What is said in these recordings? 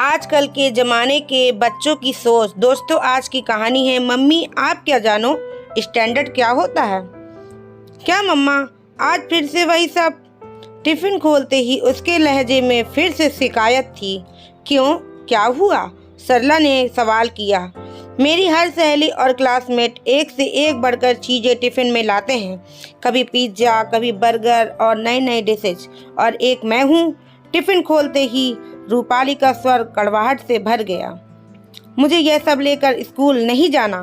आजकल के ज़माने के बच्चों की सोच। दोस्तों, आज की कहानी है मम्मी आप क्या जानो स्टैंडर्ड क्या होता है। क्या मम्मा, आज फिर से वही सब? टिफ़िन खोलते ही उसके लहजे में फिर से शिकायत थी। क्यों, क्या हुआ? सरला ने सवाल किया। मेरी हर सहेली और क्लासमेट एक से एक बढ़कर चीज़ें टिफ़िन में लाते हैं। कभी पिज्ज़ा, कभी बर्गर और नई नई डिशेज, और एक मैं हूँ। टिफ़िन खोलते ही रूपाली का स्वर कड़वाहट से भर गया। मुझे यह सब लेकर स्कूल नहीं जाना।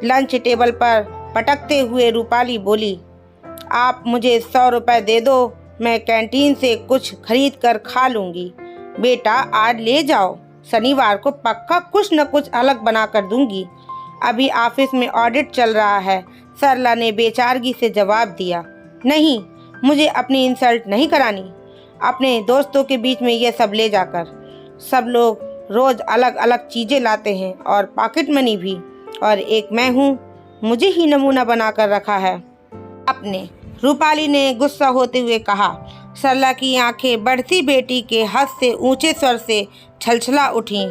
लंच टेबल पर पटकते हुए रूपाली बोली, आप मुझे 100 रुपये दे दो, मैं कैंटीन से कुछ खरीद कर खा लूँगी। बेटा, आज ले जाओ, शनिवार को पक्का कुछ न कुछ अलग बना कर दूँगी। अभी ऑफिस में ऑडिट चल रहा है, सरला ने बेचारगी से जवाब दिया। नहीं, मुझे अपनी इंसल्ट नहीं करानी अपने दोस्तों के बीच में ये सब ले जाकर। सब लोग रोज़ अलग अलग चीज़ें लाते हैं और पॉकेट मनी भी, और एक मैं हूँ, मुझे ही नमूना बना कर रखा है अपने। रूपाली ने गुस्सा होते हुए कहा। सरला की आंखें बढ़ती बेटी के हंस से ऊंचे स्वर से छलछला उठीं।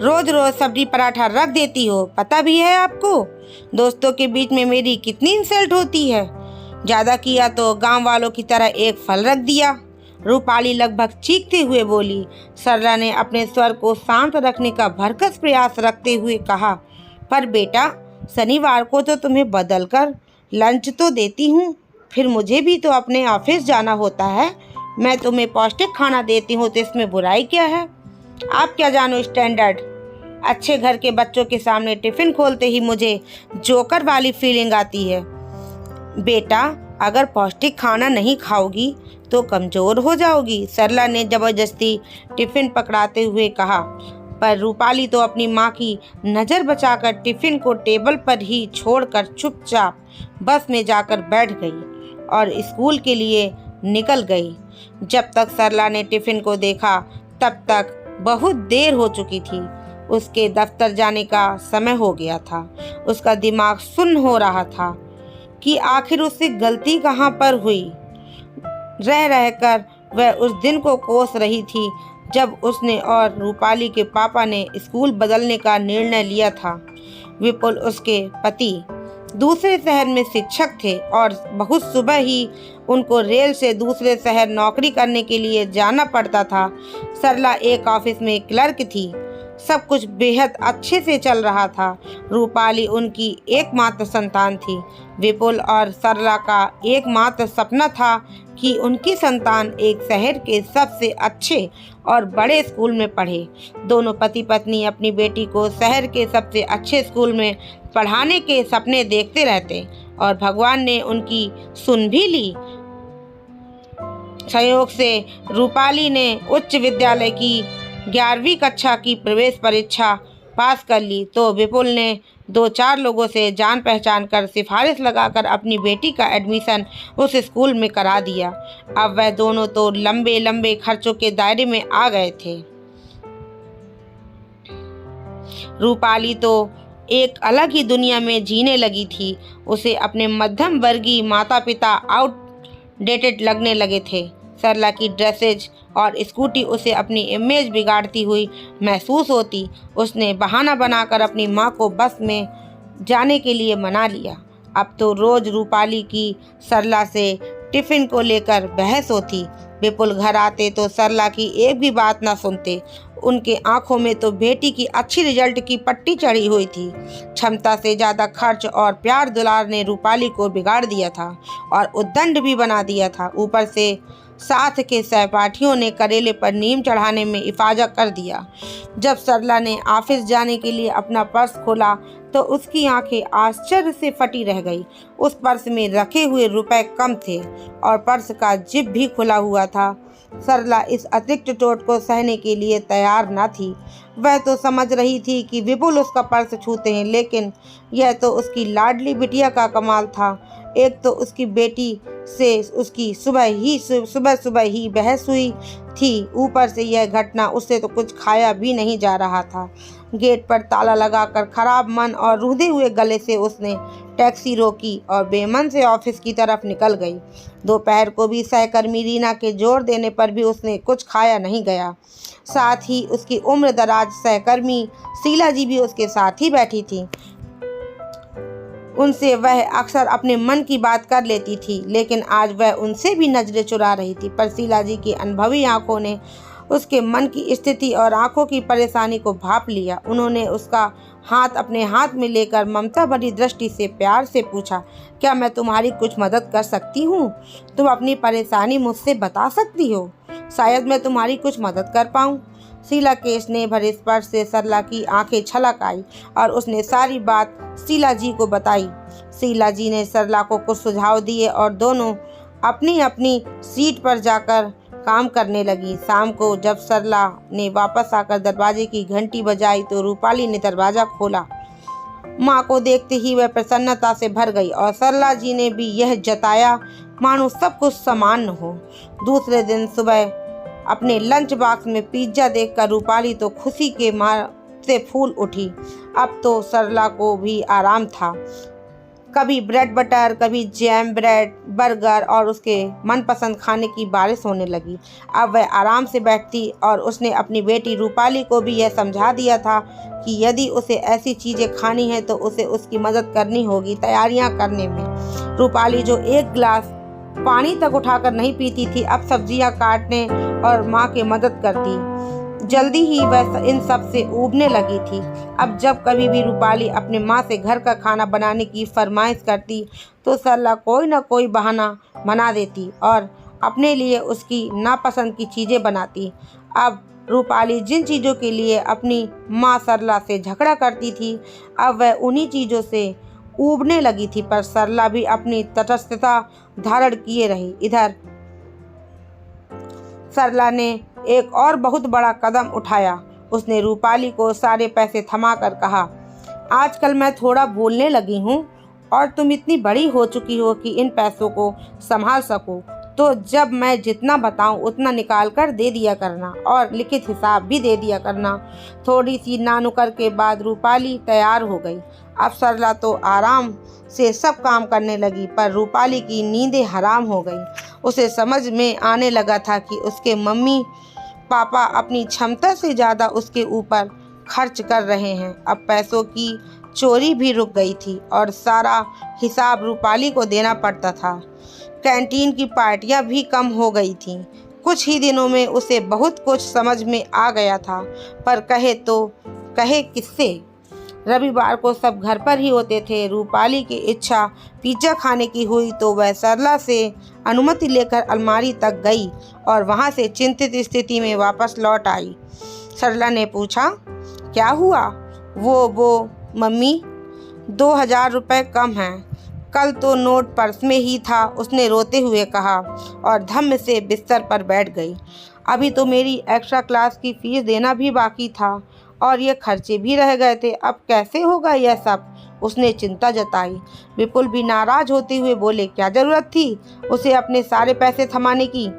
रोज रोज सब्जी पराठा रख देती हो, पता भी है आपको दोस्तों के बीच में मेरी कितनी इंसल्ट होती है? ज़्यादा किया तो गांव वालों की तरह एक फल रख दिया। रूपाली लगभग चीखते हुए बोली। सरला ने अपने स्वर को शांत रखने का भरकस प्रयास रखते हुए कहा, पर बेटा, शनिवार को तो तुम्हें बदल कर लंच तो देती हूँ, फिर मुझे भी तो अपने ऑफिस जाना होता है। मैं तुम्हें पौष्टिक खाना देती हूँ तो इसमें बुराई क्या है? आप क्या जानो स्टैंडर्ड? अच्छे घर के बच्चों के सामने टिफ़िन खोलते ही मुझे जोकर वाली फीलिंग आती है। बेटा, अगर पौष्टिक खाना नहीं खाओगी तो कमज़ोर हो जाओगी, सरला ने ज़बरदस्ती टिफ़िन पकड़ाते हुए कहा। पर रूपाली तो अपनी माँ की नज़र बचाकर टिफ़िन को टेबल पर ही छोड़कर चुपचाप बस में जाकर बैठ गई और स्कूल के लिए निकल गई। जब तक सरला ने टिफ़िन को देखा तब तक बहुत देर हो चुकी थी। उसके दफ्तर जाने का समय हो गया था। उसका दिमाग सुन्न हो रहा था कि आखिर उससे गलती कहाँ पर हुई। रह रहकर वह उस दिन को कोस रही थी जब उसने और रूपाली के पापा ने स्कूल बदलने का निर्णय लिया था। विपुल, उसके पति, दूसरे शहर में शिक्षक थे और बहुत सुबह ही उनको रेल से दूसरे शहर नौकरी करने के लिए जाना पड़ता था। सरला एक ऑफिस में क्लर्क थी। सब कुछ बेहद अच्छे से चल रहा था। रूपाली उनकी एकमात्र संतान थी। विपुल और सरला का एकमात्र सपना था कि उनकी संतान एक शहर के सबसे अच्छे और बड़े स्कूल में पढ़े। दोनों पति पत्नी अपनी बेटी को शहर के सबसे अच्छे स्कूल में पढ़ाने के सपने देखते रहते और भगवान ने उनकी सुन भी ली। संयोग से रूपाली ने उच्च विद्यालय की 11वीं कक्षा की प्रवेश परीक्षा पास कर ली तो विपुल ने 2-4 लोगों से जान पहचान कर सिफारिश लगाकर अपनी बेटी का एडमिशन उस स्कूल में करा दिया। अब वह दोनों तो लंबे लंबे खर्चों के दायरे में आ गए थे। रूपाली तो एक अलग ही दुनिया में जीने लगी थी। उसे अपने मध्यम वर्गीय माता पिता आउटडेटेड लगने लगे थे। सरला की ड्रेसेज और स्कूटी उसे अपनी इमेज बिगाड़ती हुई महसूस होती। उसने बहाना बनाकर अपनी माँ को बस में जाने के लिए मना लिया। अब तो रोज़ रूपाली की सरला से टिफ़िन को लेकर बहस होती। विपुल घर आते तो सरला की एक भी बात ना सुनते। उनके आंखों में तो बेटी की अच्छी रिजल्ट की पट्टी चढ़ी हुई थी। क्षमता से ज़्यादा खर्च और प्यार दुलार ने रूपाली को बिगाड़ दिया था और उद्दंड भी बना दिया था। ऊपर से साथ के सहपाठियों ने करेले पर नीम चढ़ाने में इफाजा कर दिया। जब सरला ने ऑफिस जाने के लिए अपना पर्स खोला तो उसकी आंखें आश्चर्य से फटी रह गई। उस पर्स में रखे हुए रुपए कम थे और पर्स का जिप भी खुला हुआ था। सरला इस अतिरिक्त चोट को सहने के लिए तैयार न थी। वह तो समझ रही थी कि विपुल उसका पर्स छूते हैं, लेकिन यह तो उसकी लाडली बिटिया का कमाल था। एक तो उसकी बेटी से उसकी सुबह सुबह ही बहस हुई थी, ऊपर से यह घटना। उससे तो कुछ खाया भी नहीं जा रहा था। गेट पर ताला लगाकर खराब मन और रूधे हुए गले से उसने टैक्सी रोकी और बेमन से ऑफिस की तरफ निकल गई। दोपहर को भी सहकर्मी रीना के जोर देने पर भी उसने कुछ खाया नहीं गया। साथ ही उसकी उम्र दराज सहकर्मी शीला जी भी उसके साथ ही बैठी थी। उनसे वह अक्सर अपने मन की बात कर लेती थी, लेकिन आज वह उनसे भी नजरें चुरा रही थी। पर शीला जी की अनुभवी आंखों ने उसके मन की स्थिति और आंखों की परेशानी को भांप लिया। उन्होंने उसका हाथ अपने हाथ में लेकर ममता भरी दृष्टि से प्यार से पूछा, क्या मैं तुम्हारी कुछ मदद कर सकती हूँ? तुम अपनी परेशानी मुझसे बता सकती हो, शायद मैं तुम्हारी कुछ मदद कर पाऊँ। शीला के स्नेह भरे स्पर्श से सरला की आंखें छलक आई और उसने सारी बात शीला जी को बताई। शीला जी ने सरला को कुछ सुझाव दिए और दोनों अपनी अपनी सीट पर जाकर काम करने लगी। शाम को जब सरला ने वापस आकर दरवाजे की घंटी बजाई तो रूपाली ने दरवाजा खोला। माँ को देखते ही वह प्रसन्नता से भर गई और सरला जी ने भी यह जताया मानो सब कुछ समान हो। दूसरे दिन सुबह अपने लंच बॉक्स में पिज्जा देखकर रूपाली तो खुशी के मार से फूल उठी। अब तो सरला को भी आराम था। कभी ब्रेड बटर, कभी जैम ब्रेड, बर्गर और उसके मनपसंद खाने की बारिश होने लगी। अब वह आराम से बैठती और उसने अपनी बेटी रूपाली को भी यह समझा दिया था कि यदि उसे ऐसी चीज़ें खानी है तो उसे उसकी मदद करनी होगी तैयारियां करने में। रूपाली जो एक गिलास पानी तक उठाकर नहीं पीती थी, अब सब्जियां काटने और माँ की मदद करती। जल्दी ही वह इन सब से ऊबने लगी थी। अब जब कभी भी रूपाली अपने माँ से घर का खाना बनाने की फरमाइश करती तो सरला कोई न कोई बहाना बना देती और अपने लिए उसकी नापसंद की चीज़ें बनाती। अब रूपाली जिन चीज़ों के लिए अपनी माँ सरला से झगड़ा करती थी, अब वह उन्हीं चीज़ों से ऊबने लगी थी। पर सरला भी अपनी तटस्थता धारण किए रही। इधर सरला ने एक और बहुत बड़ा कदम उठाया। उसने रूपाली को सारे पैसे थमाकर कहा, आजकल मैं थोड़ा बोलने लगी हूँ और तुम इतनी बड़ी हो चुकी हो कि इन पैसों को संभाल सको, तो जब मैं जितना बताऊं उतना निकाल कर दे दिया करना और लिखित हिसाब भी दे दिया करना। थोड़ी सी नानुकर के बाद रूपाली तैयार हो गई। अब सरला तो आराम से सब काम करने लगी, पर रूपाली की नींदें हराम हो गई। उसे समझ में आने लगा था कि उसके मम्मी पापा अपनी क्षमता से ज़्यादा उसके ऊपर खर्च कर रहे हैं। अब पैसों की चोरी भी रुक गई थी और सारा हिसाब रूपाली को देना पड़ता था। कैंटीन की पार्टियां भी कम हो गई थीं। कुछ ही दिनों में उसे बहुत कुछ समझ में आ गया था, पर कहे तो कहे किससे। रविवार को सब घर पर ही होते थे। रूपाली की इच्छा पिज्ज़ा खाने की हुई तो वह सरला से अनुमति लेकर अलमारी तक गई और वहां से चिंतित स्थिति में वापस लौट आई। सरला ने पूछा, क्या हुआ? वो मम्मी, 2000 रुपये कम हैं। कल तो नोट पर्स में ही था, उसने रोते हुए कहा और धम्म से बिस्तर पर बैठ गई। अभी तो मेरी एक्स्ट्रा क्लास की फीस देना भी बाकी था और ये खर्चे भी रह गए थे। अब कैसे होगा यह सब? उसने चिंता जताई। विपुल भी नाराज होते हुए बोले, क्या जरूरत थी उसे अपने सारे पैसे थमाने की?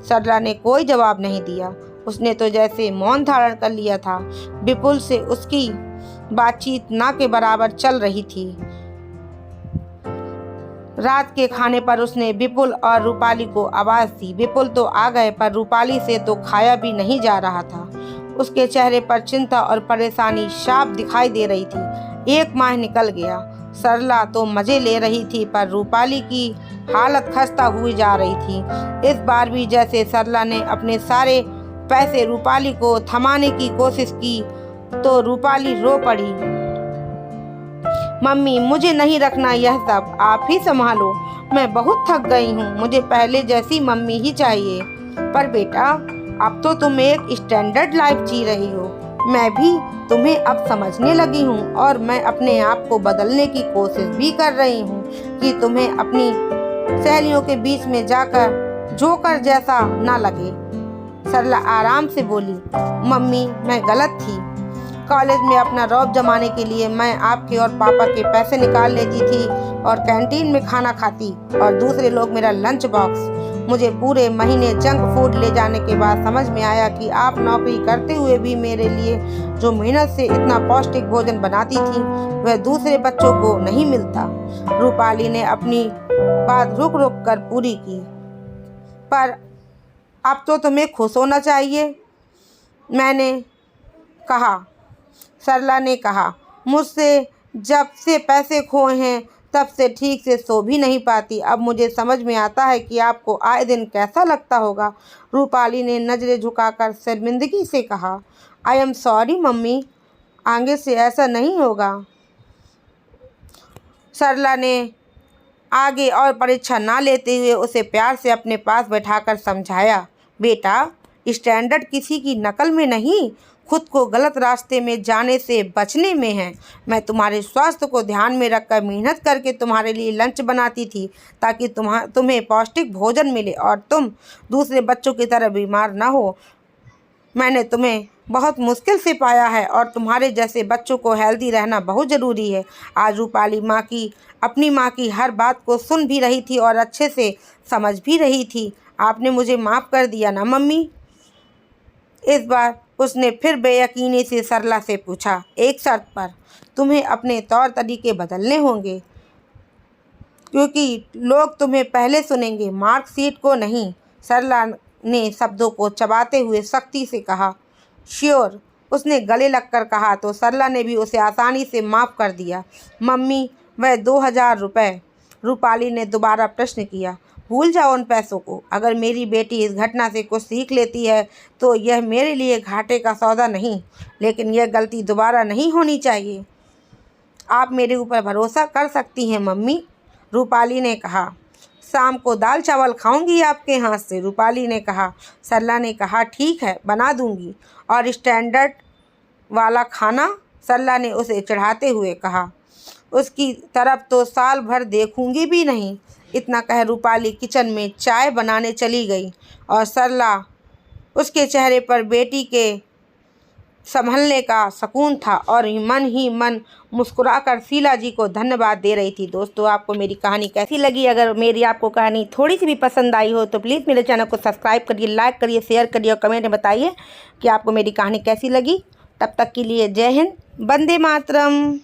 सरला ने कोई जवाब नहीं दिया। उसने तो जैसे मौन धारण कर लिया था। विपुल से उसकी बातचीत ना के बराबर चल रही थी। रात के खाने पर उसने विपुल और रूपाली को आवाज़ दी। विपुल तो आ गए, पर रूपाली से तो खाया भी नहीं जा रहा था। उसके चेहरे पर चिंता और परेशानी साफ दिखाई दे रही थी। एक माह निकल गया। सरला तो मज़े ले रही थी, पर रूपाली की हालत खस्ता हुई जा रही थी। इस बार भी जैसे सरला ने अपने सारे पैसे रूपाली को थमाने की कोशिश की तो रूपाली रो पड़ी। मम्मी, मुझे नहीं रखना यह सब, आप ही संभालो। मैं बहुत थक गई हूँ, मुझे पहले जैसी मम्मी ही चाहिए। पर बेटा, अब तो तुम एक स्टैंडर्ड लाइफ जी रही हो। मैं भी तुम्हें अब समझने लगी हूँ और मैं अपने आप को बदलने की कोशिश भी कर रही हूँ कि तुम्हें अपनी सहेलियों के बीच में जाकर जोकर जैसा ना लगे। सरला आराम से बोली, मम्मी, मैं गलत थी। कॉलेज में अपना रौब जमाने के लिए मैं आपके और पापा के पैसे निकाल लेती थी और कैंटीन में खाना खाती और दूसरे लोग मेरा लंच बॉक्स। मुझे पूरे महीने जंक फूड ले जाने के बाद समझ में आया कि आप नौकरी करते हुए भी मेरे लिए जो मेहनत से इतना पौष्टिक भोजन बनाती थी वह दूसरे बच्चों को नहीं मिलता। रूपाली ने अपनी बात रुक रुक कर पूरी की। पर अब तो तुम्हें खुश होना चाहिए, मैंने कहा। सरला ने कहा, मुझसे जब से पैसे खोए हैं तब से ठीक से सो भी नहीं पाती। अब मुझे समझ में आता है कि आपको आए दिन कैसा लगता होगा। रूपाली ने नज़रें झुकाकर शर्मिंदगी से कहा, आई एम सॉरी मम्मी, आगे से ऐसा नहीं होगा। सरला ने आगे और परीक्षा ना लेते हुए उसे प्यार से अपने पास बैठाकर समझाया, बेटा स्टैंडर्ड किसी की नकल में नहीं, खुद को गलत रास्ते में जाने से बचने में है। मैं तुम्हारे स्वास्थ्य को ध्यान में रखकर मेहनत करके तुम्हारे लिए लंच बनाती थी ताकि तुम्हें पौष्टिक भोजन मिले और तुम दूसरे बच्चों की तरह बीमार ना हो। मैंने तुम्हें बहुत मुश्किल से पाया है और तुम्हारे जैसे बच्चों को हेल्दी रहना बहुत ज़रूरी है। आज रूपाली अपनी माँ की हर बात को सुन भी रही थी और अच्छे से समझ भी रही थी। आपने मुझे माफ़ कर दिया ना मम्मी? इस बार उसने फिर बेयकीनी से सरला से पूछा, एक शर्त पर, तुम्हें अपने तौर तरीके बदलने होंगे क्योंकि लोग तुम्हें पहले सुनेंगे, मार्कशीट को नहीं। सरला ने शब्दों को चबाते हुए सख्ती से कहा। श्योर, उसने गले लगकर कहा तो सरला ने भी उसे आसानी से माफ़ कर दिया। मम्मी, वह 2000 रुपये, रूपाली ने दोबारा प्रश्न किया। भूल जाओ उन पैसों को। अगर मेरी बेटी इस घटना से कुछ सीख लेती है तो यह मेरे लिए घाटे का सौदा नहीं, लेकिन यह गलती दोबारा नहीं होनी चाहिए। आप मेरे ऊपर भरोसा कर सकती हैं मम्मी, रूपाली ने कहा। शाम को दाल चावल खाऊंगी आपके हाथ से, रूपाली ने कहा। सरला ने कहा, ठीक है, बना दूंगी। और स्टैंडर्ड वाला खाना, सरला ने उसे चिढ़ाते हुए कहा। उसकी तरफ तो साल भर देखूंगी भी नहीं। इतना कह रूपाली किचन में चाय बनाने चली गई और सरला उसके चेहरे पर बेटी के संभलने का सुकून था और मन ही मन मुस्कुराकर शीला जी को धन्यवाद दे रही थी। दोस्तों, आपको मेरी कहानी कैसी लगी? अगर मेरी आपको कहानी थोड़ी सी भी पसंद आई हो तो प्लीज़ मेरे चैनल को सब्सक्राइब करिए, लाइक करिए, शेयर करिए और कमेंट में बताइए कि आपको मेरी कहानी कैसी लगी। तब तक के लिए जय हिंद, वंदे मातरम।